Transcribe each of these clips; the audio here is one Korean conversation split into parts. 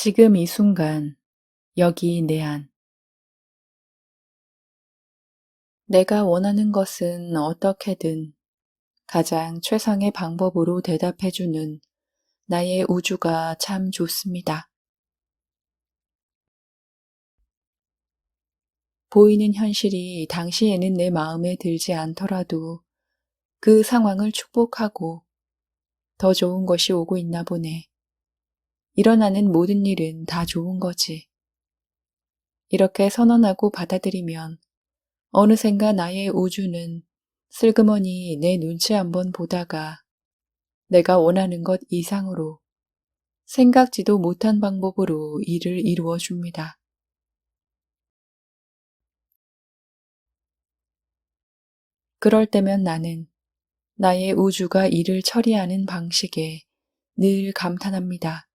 지금 이 순간, 여기 내 안. 내가 원하는 것은 어떻게든 가장 최상의 방법으로 대답해주는 나의 우주가 참 좋습니다. 보이는 현실이 당시에는 내 마음에 들지 않더라도 그 상황을 축복하고 더 좋은 것이 오고 있나 보네. 일어나는 모든 일은 다 좋은 거지. 이렇게 선언하고 받아들이면 어느샌가 나의 우주는 슬그머니 내 눈치 한번 보다가 내가 원하는 것 이상으로 생각지도 못한 방법으로 일을 이루어 줍니다. 그럴 때면 나는 나의 우주가 일을 처리하는 방식에 늘 감탄합니다.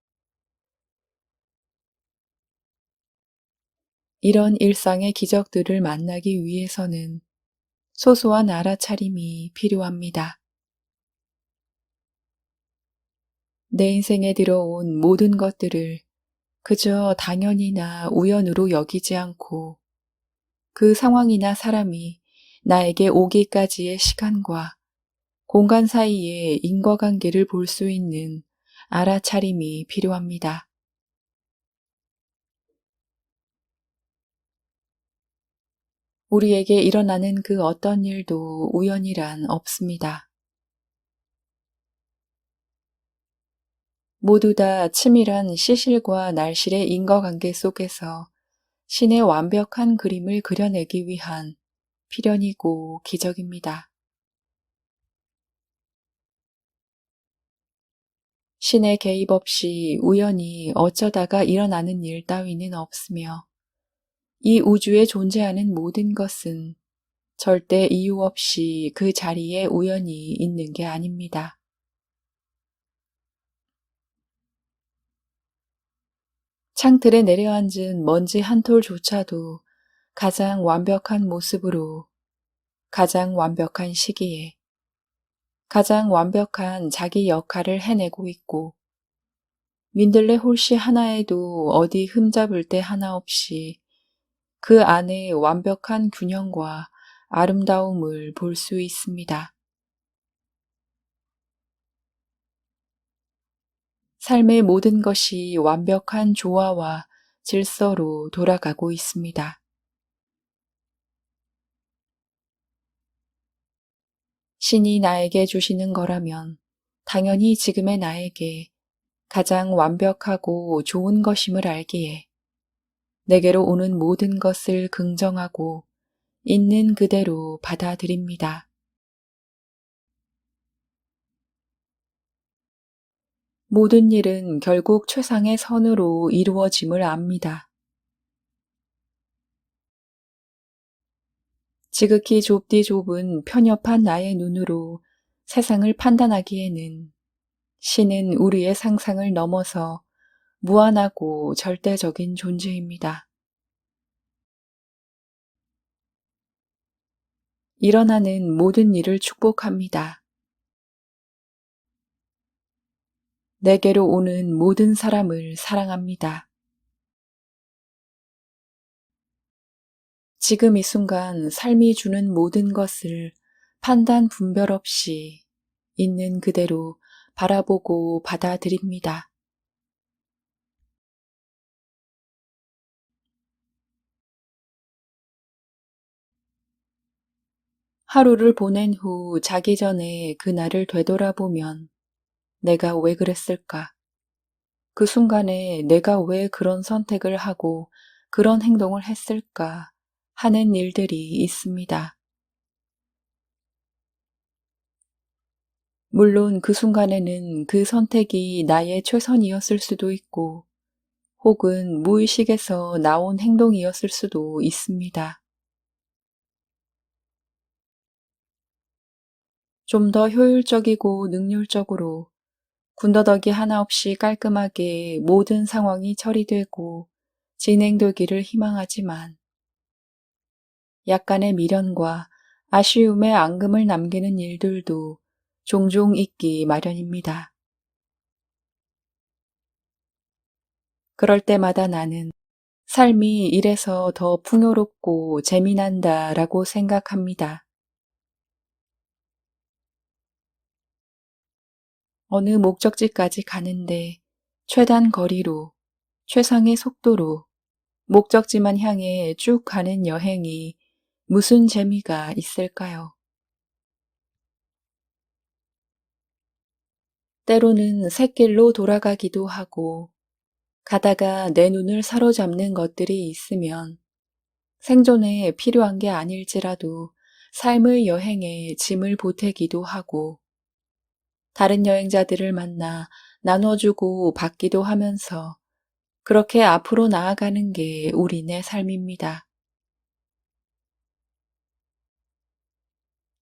이런 일상의 기적들을 만나기 위해서는 소소한 알아차림이 필요합니다. 내 인생에 들어온 모든 것들을 그저 당연이나 우연으로 여기지 않고 그 상황이나 사람이 나에게 오기까지의 시간과 공간 사이의 인과관계를 볼 수 있는 알아차림이 필요합니다. 우리에게 일어나는 그 어떤 일도 우연이란 없습니다. 모두 다 치밀한 시실과 날실의 인과관계 속에서 신의 완벽한 그림을 그려내기 위한 필연이고 기적입니다. 신의 개입 없이 우연히 어쩌다가 일어나는 일 따위는 없으며 이 우주에 존재하는 모든 것은 절대 이유 없이 그 자리에 우연히 있는 게 아닙니다. 창틀에 내려앉은 먼지 한 톨조차도 가장 완벽한 모습으로 가장 완벽한 시기에 가장 완벽한 자기 역할을 해내고 있고 민들레 홀씨 하나에도 어디 흠잡을 데 하나 없이 그 안에 완벽한 균형과 아름다움을 볼 수 있습니다. 삶의 모든 것이 완벽한 조화와 질서로 돌아가고 있습니다. 신이 나에게 주시는 거라면 당연히 지금의 나에게 가장 완벽하고 좋은 것임을 알기에 내게로 오는 모든 것을 긍정하고 있는 그대로 받아들입니다. 모든 일은 결국 최상의 선으로 이루어짐을 압니다. 지극히 좁디 좁은 편협한 나의 눈으로 세상을 판단하기에는 신은 우리의 상상을 넘어서 무한하고 절대적인 존재입니다. 일어나는 모든 일을 축복합니다. 내게로 오는 모든 사람을 사랑합니다. 지금 이 순간 삶이 주는 모든 것을 판단 분별 없이 있는 그대로 바라보고 받아들입니다. 하루를 보낸 후 자기 전에 그날을 되돌아보면 내가 왜 그랬을까? 그 순간에 내가 왜 그런 선택을 하고 그런 행동을 했을까 하는 일들이 있습니다. 물론 그 순간에는 그 선택이 나의 최선이었을 수도 있고 혹은 무의식에서 나온 행동이었을 수도 있습니다. 좀 더 효율적이고 능률적으로 군더더기 하나 없이 깔끔하게 모든 상황이 처리되고 진행되기를 희망하지만 약간의 미련과 아쉬움의 앙금을 남기는 일들도 종종 있기 마련입니다. 그럴 때마다 나는 삶이 이래서 더 풍요롭고 재미난다라고 생각합니다. 어느 목적지까지 가는데 최단 거리로, 최상의 속도로 목적지만 향해 쭉 가는 여행이 무슨 재미가 있을까요? 때로는 샛길로 돌아가기도 하고 가다가 내 눈을 사로잡는 것들이 있으면 생존에 필요한 게 아닐지라도 삶의 여행에 짐을 보태기도 하고 다른 여행자들을 만나 나눠주고 받기도 하면서 그렇게 앞으로 나아가는 게 우리네 삶입니다.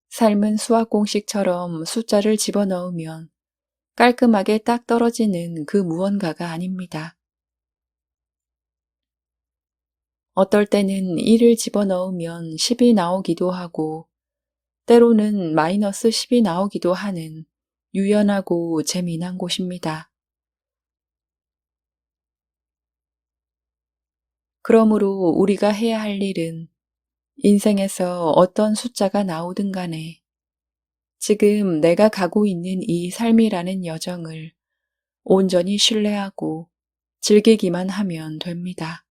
삶은 수학 공식처럼 숫자를 집어넣으면 깔끔하게 딱 떨어지는 그 무언가가 아닙니다. 어떨 때는 1을 집어넣으면 10이 나오기도 하고 때로는 마이너스 10이 나오기도 하는 유연하고 재미난 곳입니다. 그러므로 우리가 해야 할 일은 인생에서 어떤 숫자가 나오든 간에 지금 내가 가고 있는 이 삶이라는 여정을 온전히 신뢰하고 즐기기만 하면 됩니다.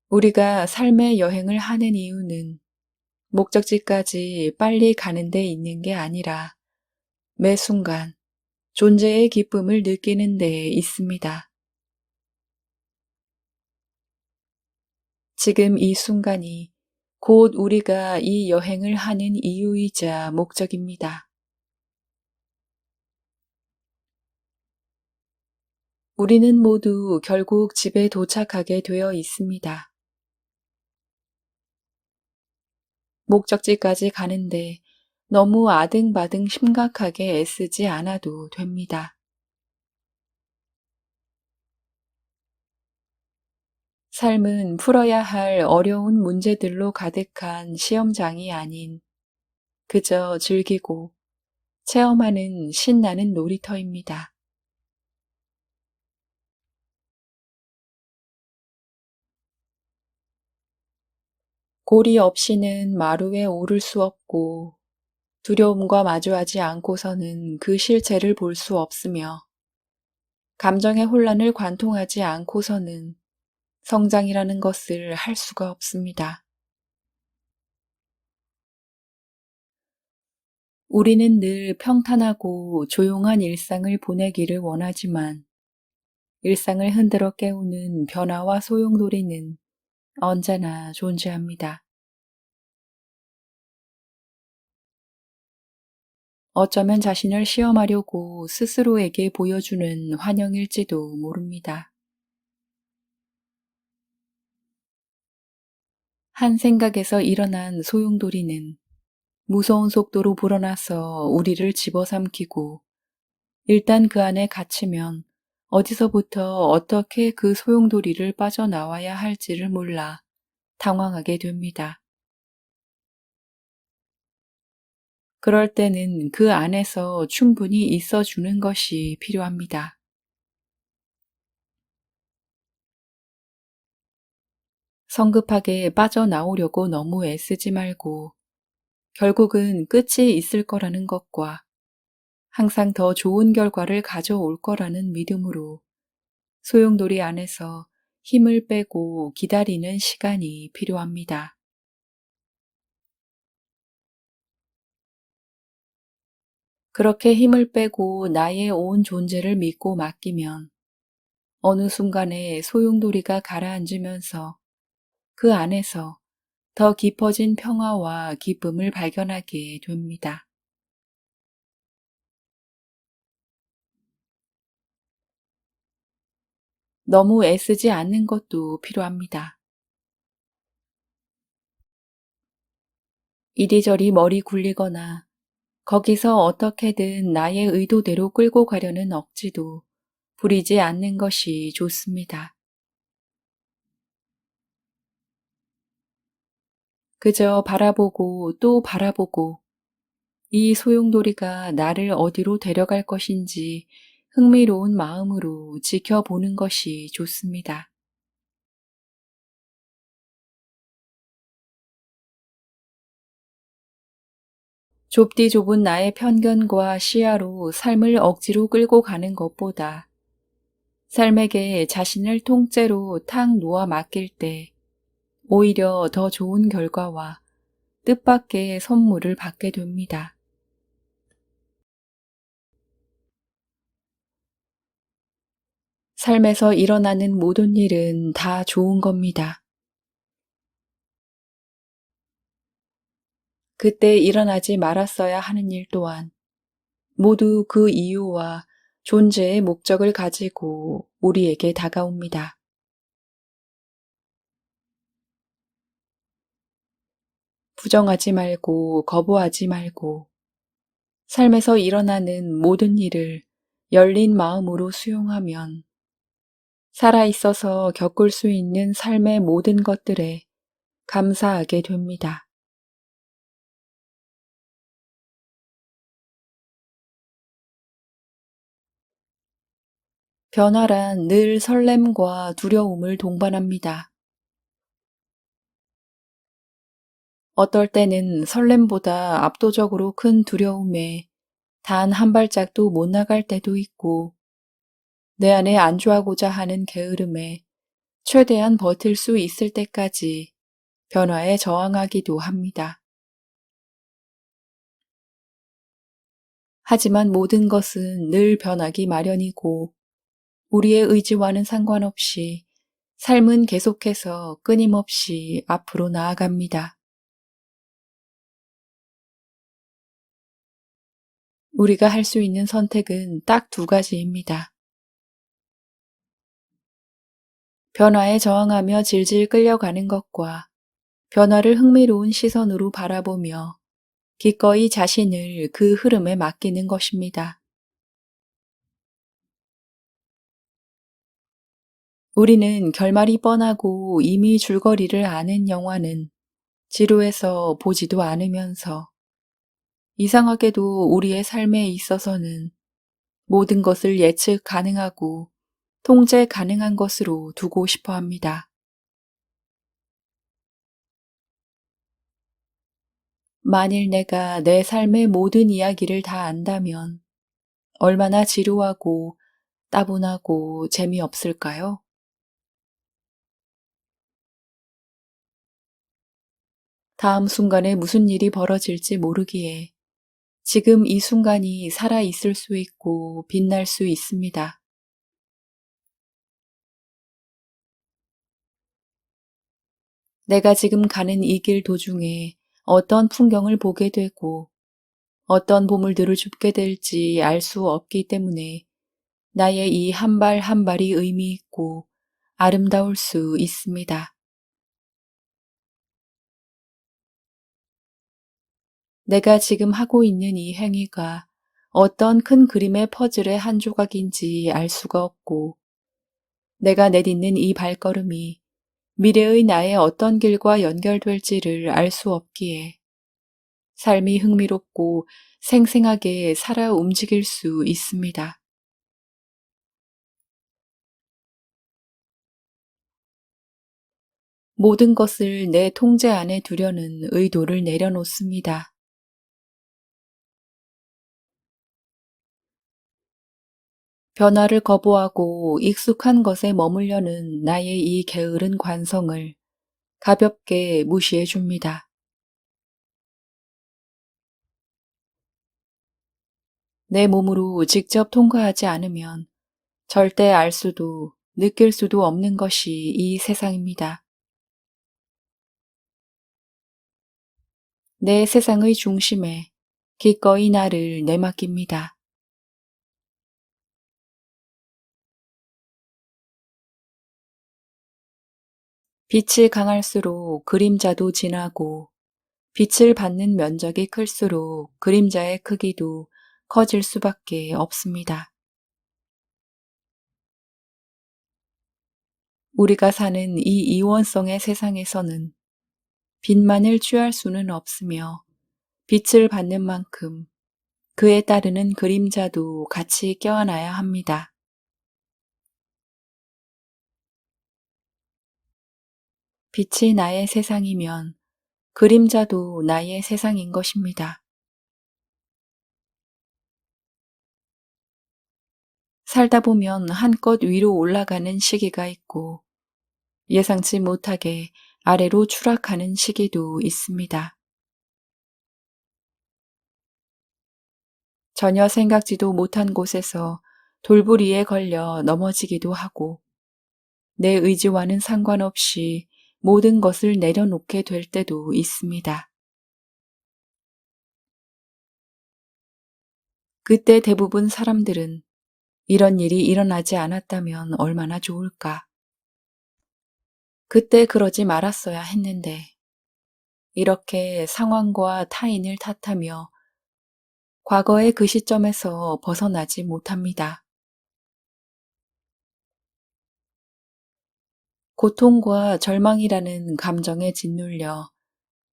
우리가 삶의 여행을 하는 이유는 목적지까지 빨리 가는 데 있는 게 아니라 매 순간 존재의 기쁨을 느끼는 데 있습니다. 지금 이 순간이 곧 우리가 이 여행을 하는 이유이자 목적입니다. 우리는 모두 결국 집에 도착하게 되어 있습니다. 목적지까지 가는데 너무 아등바등 심각하게 애쓰지 않아도 됩니다. 삶은 풀어야 할 어려운 문제들로 가득한 시험장이 아닌 그저 즐기고 체험하는 신나는 놀이터입니다. 고리 없이는 마루에 오를 수 없고 두려움과 마주하지 않고서는 그 실체를 볼 수 없으며 감정의 혼란을 관통하지 않고서는 성장이라는 것을 할 수가 없습니다. 우리는 늘 평탄하고 조용한 일상을 보내기를 원하지만 일상을 흔들어 깨우는 변화와 소용돌이는 언제나 존재합니다. 어쩌면 자신을 시험하려고 스스로에게 보여주는 환영일지도 모릅니다. 한 생각에서 일어난 소용돌이는 무서운 속도로 불어나서 우리를 집어삼키고 일단 그 안에 갇히면 어디서부터 어떻게 그 소용돌이를 빠져나와야 할지를 몰라 당황하게 됩니다. 그럴 때는 그 안에서 충분히 있어주는 것이 필요합니다. 성급하게 빠져나오려고 너무 애쓰지 말고 결국은 끝이 있을 거라는 것과 항상 더 좋은 결과를 가져올 거라는 믿음으로 소용돌이 안에서 힘을 빼고 기다리는 시간이 필요합니다. 그렇게 힘을 빼고 나의 온 존재를 믿고 맡기면 어느 순간에 소용돌이가 가라앉으면서 그 안에서 더 깊어진 평화와 기쁨을 발견하게 됩니다. 너무 애쓰지 않는 것도 필요합니다. 이리저리 머리 굴리거나 거기서 어떻게든 나의 의도대로 끌고 가려는 억지도 부리지 않는 것이 좋습니다. 그저 바라보고 또 바라보고 이 소용돌이가 나를 어디로 데려갈 것인지 흥미로운 마음으로 지켜보는 것이 좋습니다. 좁디 좁은 나의 편견과 시야로 삶을 억지로 끌고 가는 것보다 삶에게 자신을 통째로 탁 놓아 맡길 때 오히려 더 좋은 결과와 뜻밖의 선물을 받게 됩니다. 삶에서 일어나는 모든 일은 다 좋은 겁니다. 그때 일어나지 말았어야 하는 일 또한 모두 그 이유와 존재의 목적을 가지고 우리에게 다가옵니다. 부정하지 말고 거부하지 말고 삶에서 일어나는 모든 일을 열린 마음으로 수용하면 살아있어서 겪을 수 있는 삶의 모든 것들에 감사하게 됩니다. 변화란 늘 설렘과 두려움을 동반합니다. 어떨 때는 설렘보다 압도적으로 큰 두려움에 단 한 발짝도 못 나갈 때도 있고, 내 안에 안주하고자 하는 게으름에 최대한 버틸 수 있을 때까지 변화에 저항하기도 합니다. 하지만 모든 것은 늘 변하기 마련이고, 우리의 의지와는 상관없이 삶은 계속해서 끊임없이 앞으로 나아갑니다. 우리가 할 수 있는 선택은 딱 두 가지입니다. 변화에 저항하며 질질 끌려가는 것과 변화를 흥미로운 시선으로 바라보며 기꺼이 자신을 그 흐름에 맡기는 것입니다. 우리는 결말이 뻔하고 이미 줄거리를 아는 영화는 지루해서 보지도 않으면서 이상하게도 우리의 삶에 있어서는 모든 것을 예측 가능하고 통제 가능한 것으로 두고 싶어 합니다. 만일 내가 내 삶의 모든 이야기를 다 안다면 얼마나 지루하고 따분하고 재미없을까요? 다음 순간에 무슨 일이 벌어질지 모르기에 지금 이 순간이 살아 있을 수 있고 빛날 수 있습니다. 내가 지금 가는 이 길 도중에 어떤 풍경을 보게 되고 어떤 보물들을 줍게 될지 알 수 없기 때문에 나의 이 한 발 한 발이 의미 있고 아름다울 수 있습니다. 내가 지금 하고 있는 이 행위가 어떤 큰 그림의 퍼즐의 한 조각인지 알 수가 없고 내가 내딛는 이 발걸음이 미래의 나의 어떤 길과 연결될지를 알 수 없기에 삶이 흥미롭고 생생하게 살아 움직일 수 있습니다. 모든 것을 내 통제 안에 두려는 의도를 내려놓습니다. 변화를 거부하고 익숙한 것에 머물려는 나의 이 게으른 관성을 가볍게 무시해 줍니다. 내 몸으로 직접 통과하지 않으면 절대 알 수도 느낄 수도 없는 것이 이 세상입니다. 내 세상의 중심에 기꺼이 나를 내맡깁니다. 빛이 강할수록 그림자도 진하고 빛을 받는 면적이 클수록 그림자의 크기도 커질 수밖에 없습니다. 우리가 사는 이 이원성의 세상에서는 빛만을 취할 수는 없으며 빛을 받는 만큼 그에 따르는 그림자도 같이 껴안아야 합니다. 빛이 나의 세상이면 그림자도 나의 세상인 것입니다. 살다 보면 한껏 위로 올라가는 시기가 있고 예상치 못하게 아래로 추락하는 시기도 있습니다. 전혀 생각지도 못한 곳에서 돌부리에 걸려 넘어지기도 하고 내 의지와는 상관없이 모든 것을 내려놓게 될 때도 있습니다. 그때 대부분 사람들은 이런 일이 일어나지 않았다면 얼마나 좋을까? 그때 그러지 말았어야 했는데 이렇게 상황과 타인을 탓하며 과거의 그 시점에서 벗어나지 못합니다. 고통과 절망이라는 감정에 짓눌려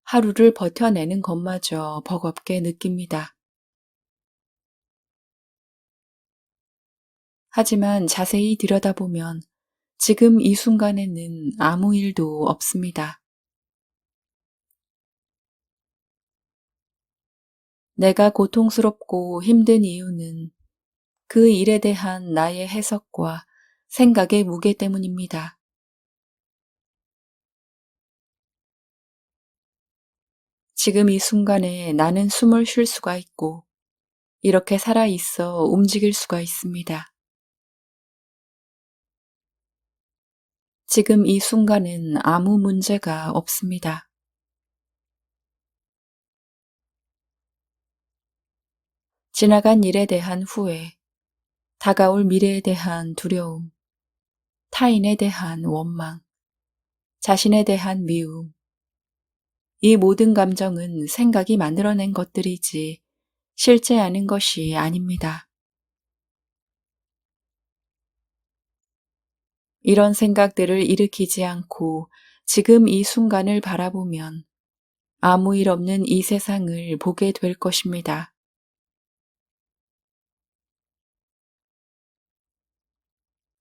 하루를 버텨내는 것마저 버겁게 느낍니다. 하지만 자세히 들여다보면 지금 이 순간에는 아무 일도 없습니다. 내가 고통스럽고 힘든 이유는 그 일에 대한 나의 해석과 생각의 무게 때문입니다. 지금 이 순간에 나는 숨을 쉴 수가 있고 이렇게 살아 있어 움직일 수가 있습니다. 지금 이 순간은 아무 문제가 없습니다. 지나간 일에 대한 후회, 다가올 미래에 대한 두려움, 타인에 대한 원망, 자신에 대한 미움, 이 모든 감정은 생각이 만들어낸 것들이지 실제 아닌 것이 아닙니다. 이런 생각들을 일으키지 않고 지금 이 순간을 바라보면 아무 일 없는 이 세상을 보게 될 것입니다.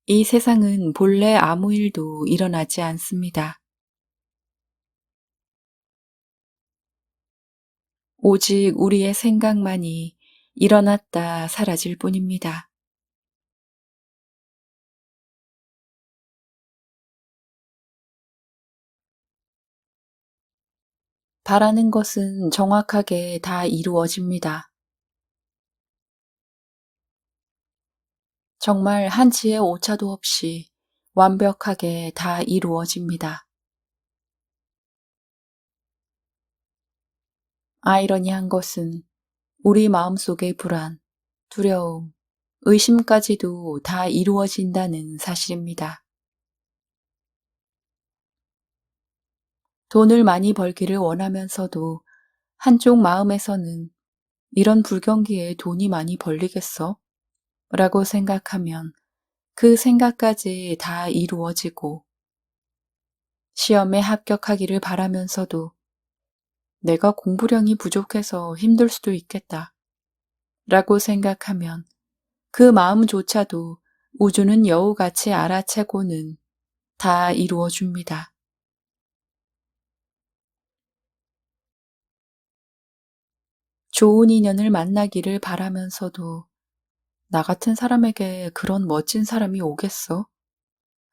이 세상은 본래 아무 일도 일어나지 않습니다. 오직 우리의 생각만이 일어났다 사라질 뿐입니다. 바라는 것은 정확하게 다 이루어집니다. 정말 한치의 오차도 없이 완벽하게 다 이루어집니다. 아이러니한 것은 우리 마음속의 불안, 두려움, 의심까지도 다 이루어진다는 사실입니다. 돈을 많이 벌기를 원하면서도 한쪽 마음에서는 이런 불경기에 돈이 많이 벌리겠어? 라고 생각하면 그 생각까지 다 이루어지고 시험에 합격하기를 바라면서도 내가 공부량이 부족해서 힘들 수도 있겠다. 라고 생각하면 그 마음조차도 우주는 여우같이 알아채고는 다 이루어 줍니다. 좋은 인연을 만나기를 바라면서도 나 같은 사람에게 그런 멋진 사람이 오겠어?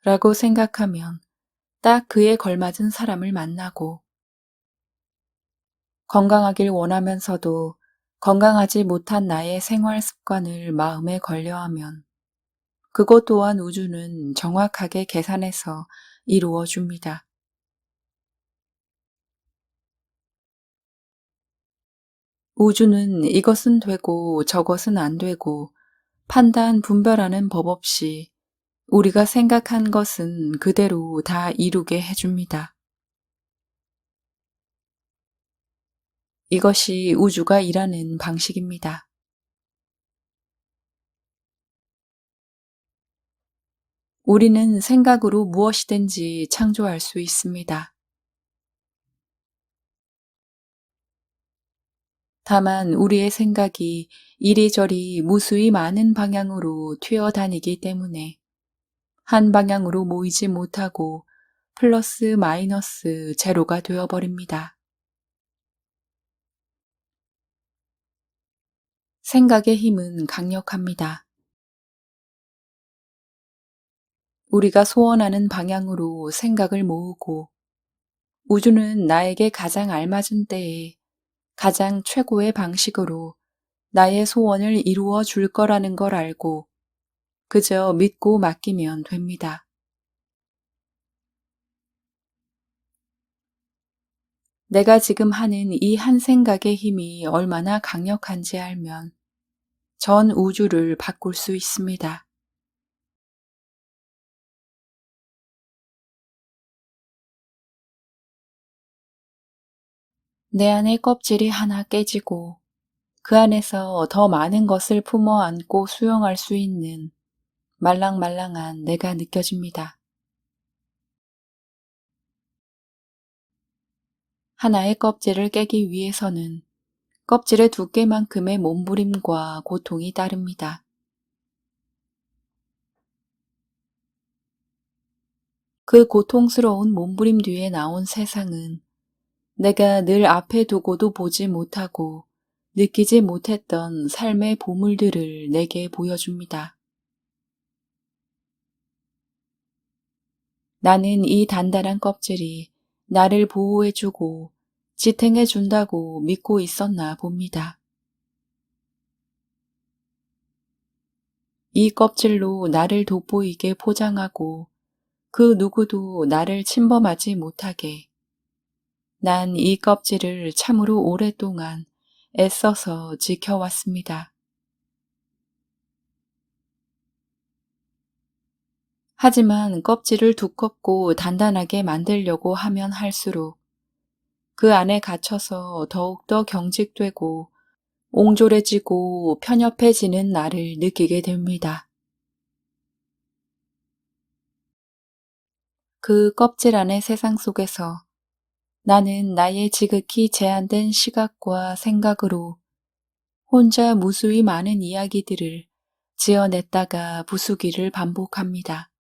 라고 생각하면 딱 그에 걸맞은 사람을 만나고 건강하길 원하면서도 건강하지 못한 나의 생활 습관을 마음에 걸려하면 그것 또한 우주는 정확하게 계산해서 이루어 줍니다. 우주는 이것은 되고 저것은 안 되고 판단, 분별하는 법 없이 우리가 생각한 것은 그대로 다 이루게 해줍니다. 이것이 우주가 일하는 방식입니다. 우리는 생각으로 무엇이든지 창조할 수 있습니다. 다만 우리의 생각이 이리저리 무수히 많은 방향으로 튀어다니기 때문에 한 방향으로 모이지 못하고 플러스 마이너스 제로가 되어버립니다. 생각의 힘은 강력합니다. 우리가 소원하는 방향으로 생각을 모으고 우주는 나에게 가장 알맞은 때에 가장 최고의 방식으로 나의 소원을 이루어 줄 거라는 걸 알고 그저 믿고 맡기면 됩니다. 내가 지금 하는 이 한 생각의 힘이 얼마나 강력한지 알면 전 우주를 바꿀 수 있습니다. 내 안의 껍질이 하나 깨지고 그 안에서 더 많은 것을 품어 안고 수용할 수 있는 말랑말랑한 내가 느껴집니다. 하나의 껍질을 깨기 위해서는 껍질의 두께만큼의 몸부림과 고통이 따릅니다. 그 고통스러운 몸부림 뒤에 나온 세상은 내가 늘 앞에 두고도 보지 못하고 느끼지 못했던 삶의 보물들을 내게 보여줍니다. 나는 이 단단한 껍질이 나를 보호해주고 지탱해준다고 믿고 있었나 봅니다. 이 껍질로 나를 돋보이게 포장하고 그 누구도 나를 침범하지 못하게 난 이 껍질을 참으로 오랫동안 애써서 지켜왔습니다. 하지만 껍질을 두껍고 단단하게 만들려고 하면 할수록 그 안에 갇혀서 더욱더 경직되고 옹졸해지고 편협해지는 나를 느끼게 됩니다. 그 껍질 안의 세상 속에서 나는 나의 지극히 제한된 시각과 생각으로 혼자 무수히 많은 이야기들을 지어냈다가 부수기를 반복합니다.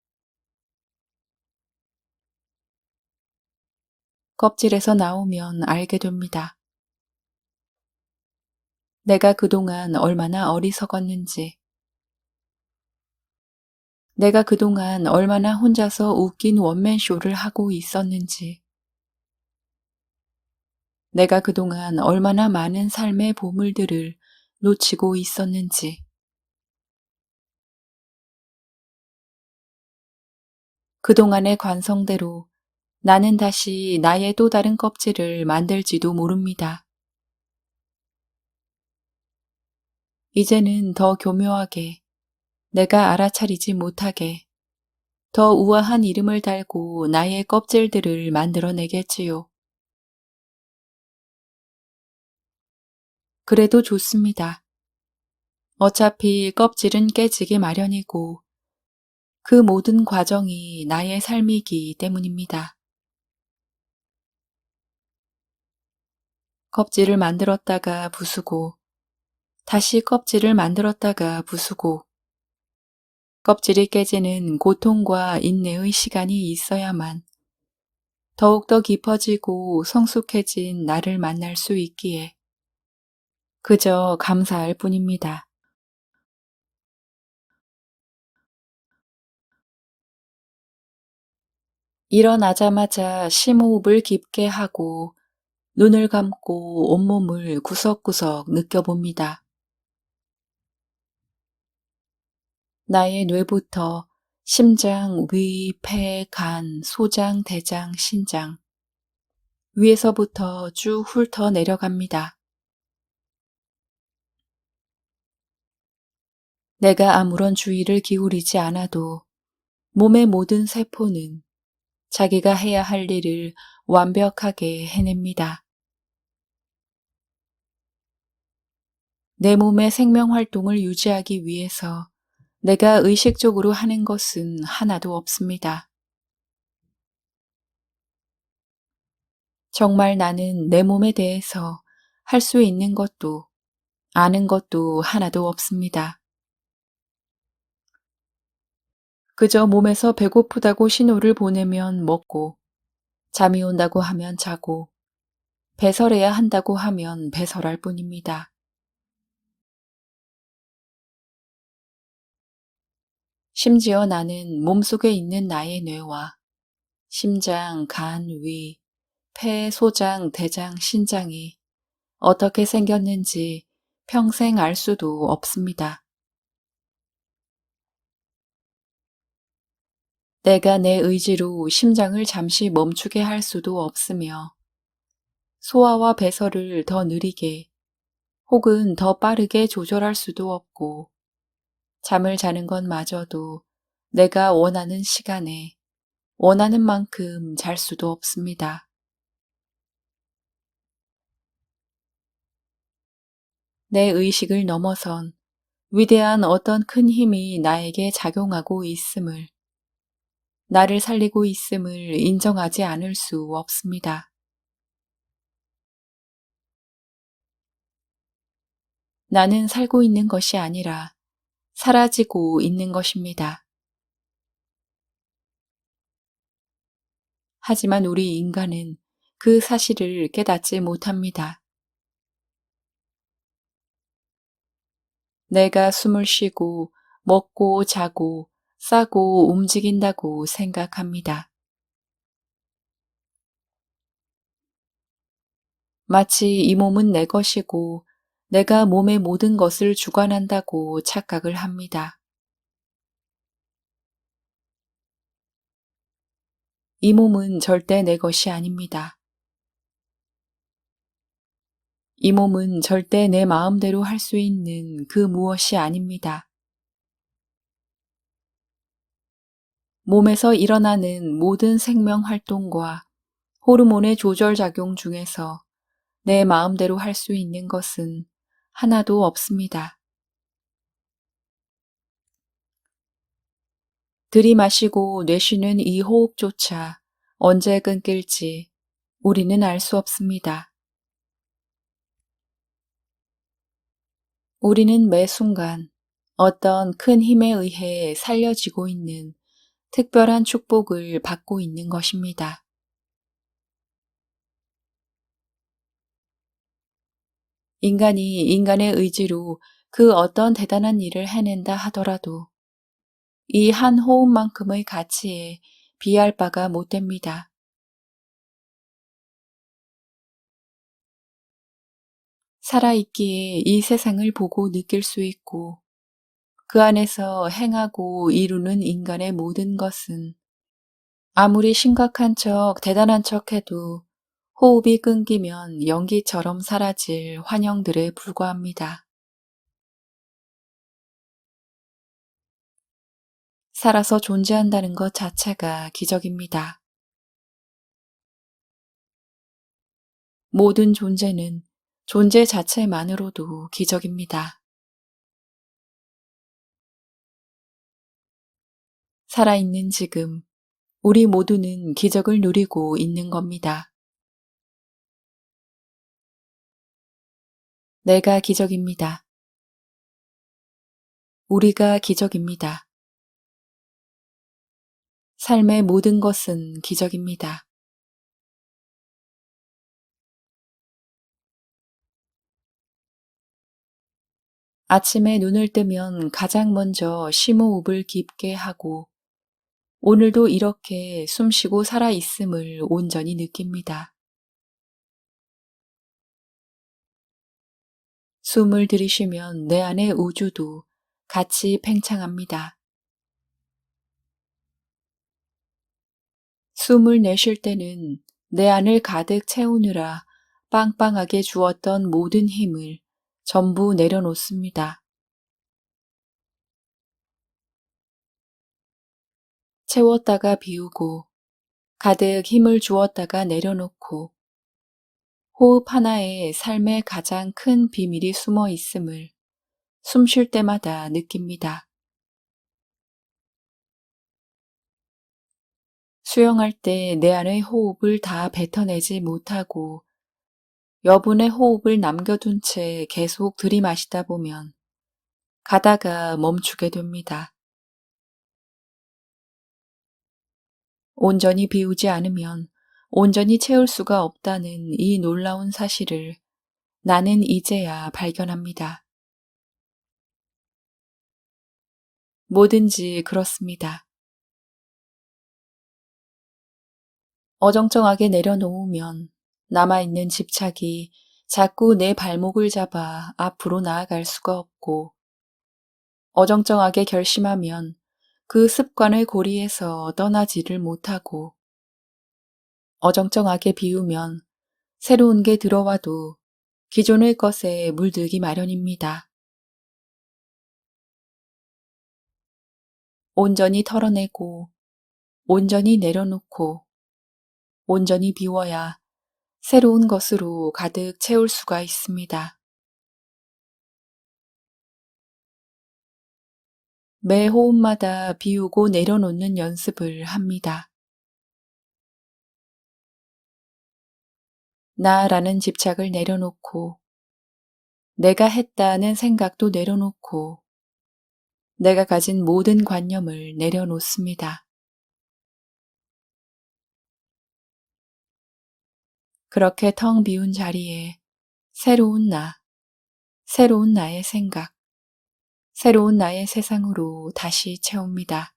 껍질에서 나오면 알게 됩니다. 내가 그동안 얼마나 어리석었는지, 내가 그동안 얼마나 혼자서 웃긴 원맨쇼를 하고 있었는지, 내가 그동안 얼마나 많은 삶의 보물들을 놓치고 있었는지, 그동안의 관성대로 나는 다시 나의 또 다른 껍질을 만들지도 모릅니다. 이제는 더 교묘하게, 내가 알아차리지 못하게, 더 우아한 이름을 달고 나의 껍질들을 만들어내겠지요. 그래도 좋습니다. 어차피 껍질은 깨지기 마련이고 그 모든 과정이 나의 삶이기 때문입니다. 껍질을 만들었다가 부수고 다시 껍질을 만들었다가 부수고 껍질이 깨지는 고통과 인내의 시간이 있어야만 더욱더 깊어지고 성숙해진 나를 만날 수 있기에 그저 감사할 뿐입니다. 일어나자마자 심호흡을 깊게 하고 눈을 감고 온몸을 구석구석 느껴봅니다. 나의 뇌부터 심장, 위, 폐, 간, 소장, 대장, 신장 위에서부터 쭉 훑어 내려갑니다. 내가 아무런 주의를 기울이지 않아도 몸의 모든 세포는 자기가 해야 할 일을 완벽하게 해냅니다. 내 몸의 생명 활동을 유지하기 위해서 내가 의식적으로 하는 것은 하나도 없습니다. 정말 나는 내 몸에 대해서 할 수 있는 것도 아는 것도 하나도 없습니다. 그저 몸에서 배고프다고 신호를 보내면 먹고, 잠이 온다고 하면 자고, 배설해야 한다고 하면 배설할 뿐입니다. 심지어 나는 몸속에 있는 나의 뇌와 심장, 간, 위, 폐, 소장, 대장, 신장이 어떻게 생겼는지 평생 알 수도 없습니다. 내가 내 의지로 심장을 잠시 멈추게 할 수도 없으며 소화와 배설을 더 느리게 혹은 더 빠르게 조절할 수도 없고 잠을 자는 것마저도 내가 원하는 시간에 원하는 만큼 잘 수도 없습니다. 내 의식을 넘어선 위대한 어떤 큰 힘이 나에게 작용하고 있음을, 나를 살리고 있음을 인정하지 않을 수 없습니다. 나는 살고 있는 것이 아니라 사라지고 있는 것입니다. 하지만 우리 인간은 그 사실을 깨닫지 못합니다. 내가 숨을 쉬고 먹고 자고 싸고 움직인다고 생각합니다. 마치 이 몸은 내 것이고 내가 몸의 모든 것을 주관한다고 착각을 합니다. 이 몸은 절대 내 것이 아닙니다. 이 몸은 절대 내 마음대로 할 수 있는 그 무엇이 아닙니다. 몸에서 일어나는 모든 생명 활동과 호르몬의 조절 작용 중에서 내 마음대로 할 수 있는 것은 하나도 없습니다. 들이마시고 내쉬는 이 호흡조차 언제 끊길지 우리는 알 수 없습니다. 우리는 매 순간 어떤 큰 힘에 의해 살려지고 있는 특별한 축복을 받고 있는 것입니다. 인간이 인간의 의지로 그 어떤 대단한 일을 해낸다 하더라도 이 한 호흡만큼의 가치에 비할 바가 못 됩니다. 살아있기에 이 세상을 보고 느낄 수 있고 그 안에서 행하고 이루는 인간의 모든 것은 아무리 심각한 척 대단한 척 해도 호흡이 끊기면 연기처럼 사라질 환영들에 불과합니다. 살아서 존재한다는 것 자체가 기적입니다. 모든 존재는 존재 자체만으로도 기적입니다. 살아있는 지금, 우리 모두는 기적을 누리고 있는 겁니다. 내가 기적입니다. 우리가 기적입니다. 삶의 모든 것은 기적입니다. 아침에 눈을 뜨면 가장 먼저 심호흡을 깊게 하고 오늘도 이렇게 숨쉬고 살아 있음을 온전히 느낍니다. 숨을 들이쉬면 내 안의 우주도 같이 팽창합니다. 숨을 내쉴 때는 내 안을 가득 채우느라 빵빵하게 주었던 모든 힘을 전부 내려놓습니다. 채웠다가 비우고 가득 힘을 주었다가 내려놓고 호흡 하나에 삶의 가장 큰 비밀이 숨어 있음을 숨쉴 때마다 느낍니다. 수영할 때 내 안의 호흡을 다 뱉어내지 못하고 여분의 호흡을 남겨둔 채 계속 들이마시다 보면 가다가 멈추게 됩니다. 온전히 비우지 않으면 온전히 채울 수가 없다는 이 놀라운 사실을 나는 이제야 발견합니다. 뭐든지 그렇습니다. 어정쩡하게 내려놓으면 남아있는 집착이 자꾸 내 발목을 잡아 앞으로 나아갈 수가 없고, 어정쩡하게 결심하면 그 습관의 고리에서 떠나지를 못하고, 어정쩡하게 비우면 새로운 게 들어와도 기존의 것에 물들기 마련입니다. 온전히 털어내고, 온전히 내려놓고, 온전히 비워야 새로운 것으로 가득 채울 수가 있습니다. 매 호흡마다 비우고 내려놓는 연습을 합니다. 나라는 집착을 내려놓고, 내가 했다는 생각도 내려놓고, 내가 가진 모든 관념을 내려놓습니다. 그렇게 텅 비운 자리에 새로운 나, 새로운 나의 생각, 새로운 나의 세상으로 다시 채웁니다.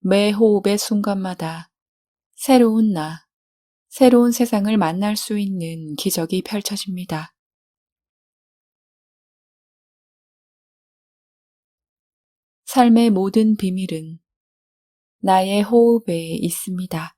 매 호흡의 순간마다 새로운 나, 새로운 세상을 만날 수 있는 기적이 펼쳐집니다. 삶의 모든 비밀은 나의 호흡에 있습니다.